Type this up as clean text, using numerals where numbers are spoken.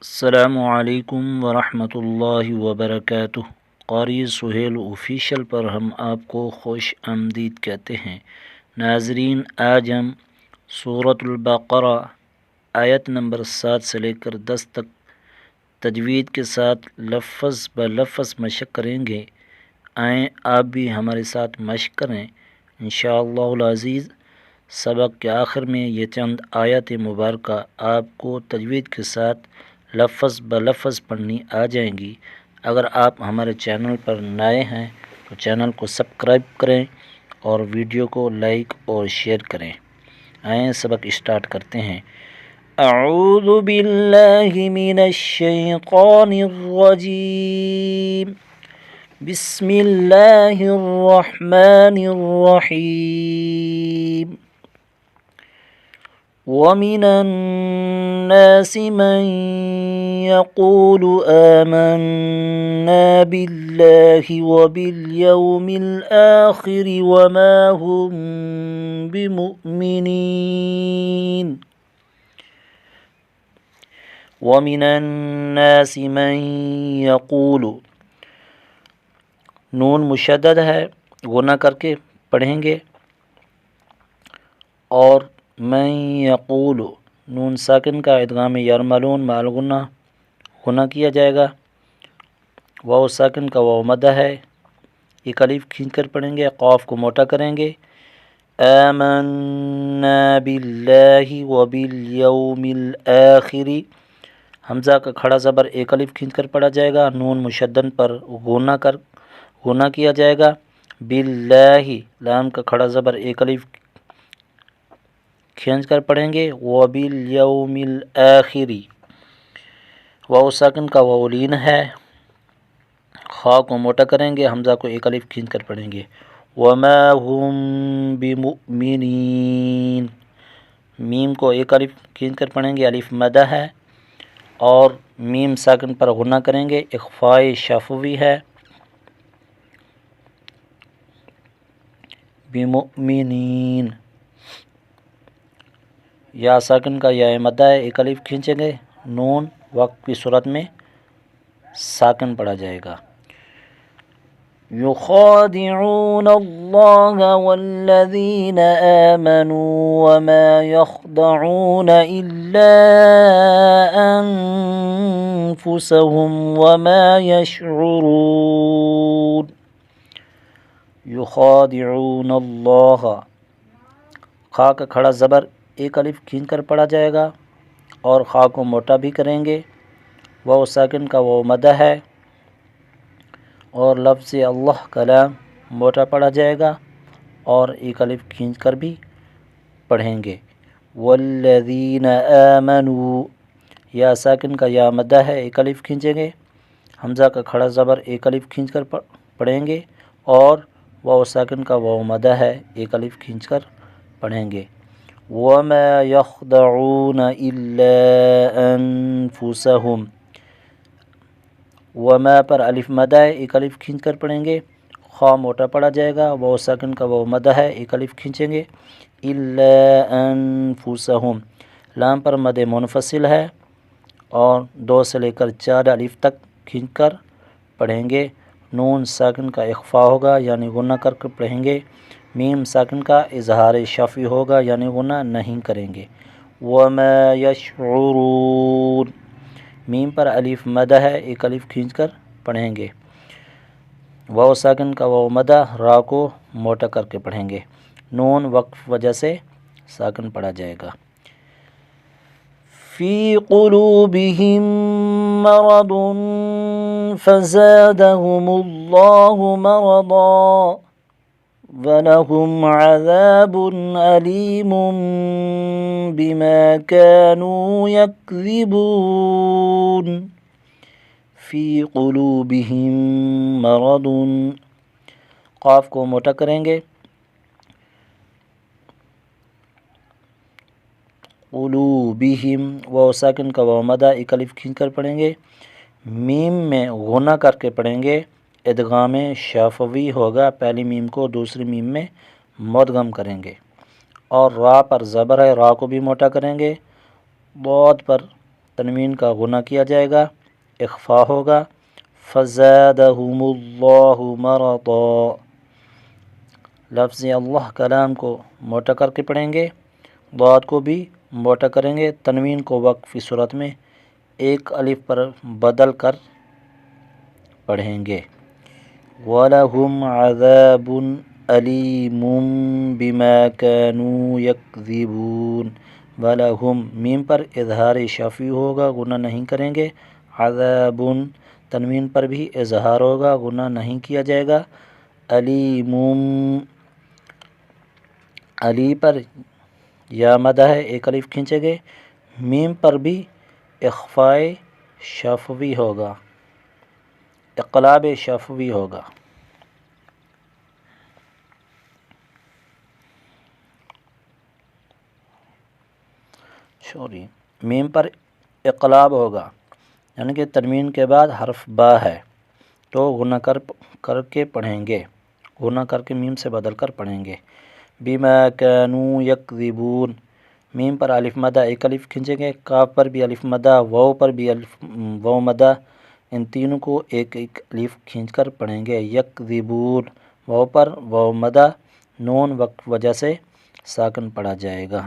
السلام علیکم ورحمۃ اللہ وبرکاتہ۔ قاری سہیل آفیشیل پر ہم آپ کو خوش آمدید کہتے ہیں۔ ناظرین، آج ہم سورۃ البقرہ آیت نمبر 7 سے لے کر 10 تک تجوید کے ساتھ لفظ بلفظ مشق کریں گے۔ آئیں آپ بھی ہمارے ساتھ مشق کریں انشاءاللہ العزیز۔ سبق کے آخر میں یہ چند آیات مبارکہ آپ کو تجوید کے ساتھ لفظ بلفظ پڑھنی آ جائیں گی۔ اگر آپ ہمارے چینل پر نئے ہیں تو چینل کو سبسکرائب کریں اور ویڈیو کو لائک اور شیئر کریں۔ آئیں سبق اسٹارٹ کرتے ہیں۔ اعوذ باللہ من الشیطان الرجیم، بسم اللہ الرحمن الرحیم۔ وَمِنَ النَّاسِ مَن يَقُولُ آمَنَّا بِاللَّهِ وَبِالْيَوْمِ الْآخِرِ وَمَا هُم بِمُؤْمِنِينَ۔ وَمِنَ النَّاسِ مَن يَقُولُ، نون مشدد ہے، غنہ کر کے پڑھیں گے، اور من یقول نون ساکن کا ادغام یرملون مع الغنہ غنہ کیا جائے گا۔ واو ساکن کا واو مدہ ہے، ایک الف کھینچ کر پڑھیں گے، قاف کو موٹا کریں گے۔ آمنا باللہ وبالیوم الآخر، حمزہ کا کھڑا زبر ایک الف کھینچ کر پڑھا جائے گا، نون مشدد پر غنہ کیا جائے گا۔ باللہ، لام کا کھڑا زبر ایک الف کھینچ کر پڑھیں گے۔ وبالیوم الآخر، واو ساکن کا واو لین ہے، خا کو موٹا کریں گے، حمزہ کو ایک الف کھینچ کر پڑھیں گے۔ وما هم بمؤمنین، میم کو ایک الف کھینچ کر پڑھیں گے، الف مدہ ہے، اور میم ساکن پر غنہ کریں گے، اخفاء شفوی ہے۔ بمؤمنین، یا ساکن کا یا مدہ ہے، ایک الف کھینچیں گے، نون وقف کی صورت میں ساکن پڑھا جائے گا۔ یخادعون اللہ والذین آمنوا وما یخدعون الا انفسهم وما یشعرون۔ یخادعون اللہ، خا کا کھڑا زبر ایک الف کھینچ کر پڑھا جائے گا، اور خا کو موٹا بھی کریں گے، واو ساکن کا واو مدہ ہے، اور لفظ اللہ کلام موٹا پڑھا جائے گا، اور ایک الف کھینچ کر بھی پڑھیں گے۔ والذین آمنوا، یا ساکن کا یا مدہ ہے، ایک الف کھینچیں گے، حمزہ کا کھڑا زبر ایک الف کھینچ کر پڑھیں گے، اور واو ساکن کا واو مدہ ہے، ایک الف کھینچ کر پڑھیں گے۔ وما یخدعون الا انفسهم، وما پر الف مدہ ہے، ایک الف کھینچ کر پڑھیں گے، خا موٹا پڑھا جائے گا، واو ساکن کا واو مدہ ہے، ایک الف کھینچیں گے، الا انفسهم، لام پر مد منفصل ہے، اور 2 سے لے کر 4 الف تک کھینچ کر پڑھیں گے۔ نون ساکن کا اخفاء ہوگا، یعنی غنہ کر کے پڑھیں گے۔ میم ساکن کا اظہار شفوی ہوگا، یعنی غنہ نہیں کریں گے۔ وما یشعرون، میم پر الف مدہ ہے، ایک الف کھینچ کر پڑھیں گے، واو ساکن کا واو مدہ، را کو موٹا کر کے پڑھیں گے، نون وقف وجہ سے ساکن پڑھا جائے گا۔ فی قلوبہم مرض فزادہم اللہ مرضا وَلَهُمْ عَذَابٌ أَلِيمٌ بِمَا كَانُوا يَكْذِبُونَ۔ فِي قُلُوبِهِم مَّرَضٌ، قاف کو موٹا کریں گے، قلوبہم، واو ساکن کا واو مدہ ایک الف کھینچ کر پڑھیں گے، میم میں غنہ کر کے پڑھیں گے، ادغام شفوی ہوگا، پہلی میم کو دوسری میم میں مدغم کریں گے، اور را پر زبر ہے، را کو بھی موٹا کریں گے، ضاد پر تنوین کا غنہ کیا جائے گا، اخفا ہوگا، فزادہم اللہ مرضا۔ لفظ اللہ کلام کو موٹا کر کے پڑھیں گے، ضاد کو بھی موٹا کریں گے، تنوین کو وقفی صورت میں ایک الف پر بدل کر پڑھیں گے۔ وَلَهُمْ عَذَابٌ أَلِيمٌ بِمَا كَانُوا يَكْذِبُونَ۔ وَلَهُمْ میم پر اظہار شفوی ہوگا، غنہ نہیں کریں گے، عذاب تنوین پر بھی اظہار ہوگا، غنہ نہیں کیا جائے گا، علیم علی پر یا مدہ ہے، ایک الف کھینچے گے، میم پر بھی اخفائے شفوی ہوگا، اقلاب شفوی ہوگا۔ میم پر اقلاب ہوگا، یعنی کہ تنوین کے بعد حرف با ہے تو غنہ کر کے پڑھیں گے، غنہ کر کے میم سے بدل کر پڑھیں گے۔ بما كانوا یکذبون، میم پر الف مدہ ایک الف کھینچیں گے، کاف پر بھی الف مدہ، واو پر بھی واو مدہ، ان تینوں کو ایک ایک الف کھینچ کر پڑھیں گے۔ یکذبون، واو پر واو مدہ، نون وجہ سے ساکن پڑھا جائے گا۔